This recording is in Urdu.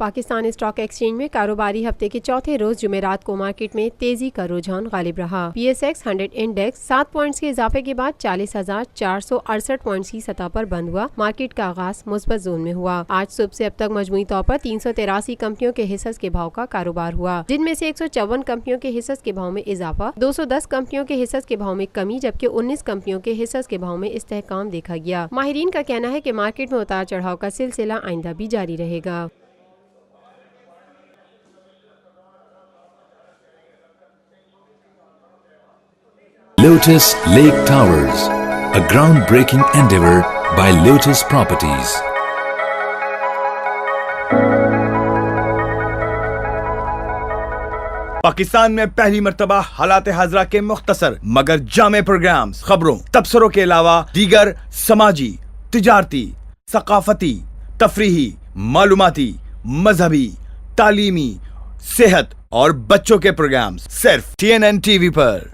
پاکستان اسٹاک ایکسچینج میں کاروباری ہفتے کے چوتھے روز جمعرات کو مارکیٹ میں تیزی کا رجحان غالب رہا۔ P S x 100 index 7 points کے اضافے کے بعد 40,468 پوائنٹس کی سطح پر بند ہوا۔ مارکیٹ کا آغاز مثبت زون میں ہوا۔ آج صبح سے اب تک مجموعی طور پر 383 کمپنیوں کے حصص کے بھاؤ کا کاروبار ہوا، جن میں سے 154 کمپنیوں کے حصص کے بھاؤ میں اضافہ، 210 کمپنیوں کے حصص کے بھاؤ میں کمی، جبکہ 19 کمپنیوں کے حصص کے بھاؤ میں استحکام دیکھا گیا۔ ماہرین کا کہنا ہے کہ مارکیٹ میں اتار چڑھاؤ کا سلسلہ آئندہ بھی جاری رہے گا۔ Lotus Lake Towers, a groundbreaking endeavor by Lotus Properties. Pakistan میں پہلی مرتبہ حالات حاضرہ کے مختصر مگر جامع پروگرامز، خبروں، تبصروں کے علاوہ دیگر سماجی، تجارتی، ثقافتی، تفریحی، معلوماتی، مذہبی، تعلیمی، صحت اور بچوں کے پروگرامز صرف TNN TV پر۔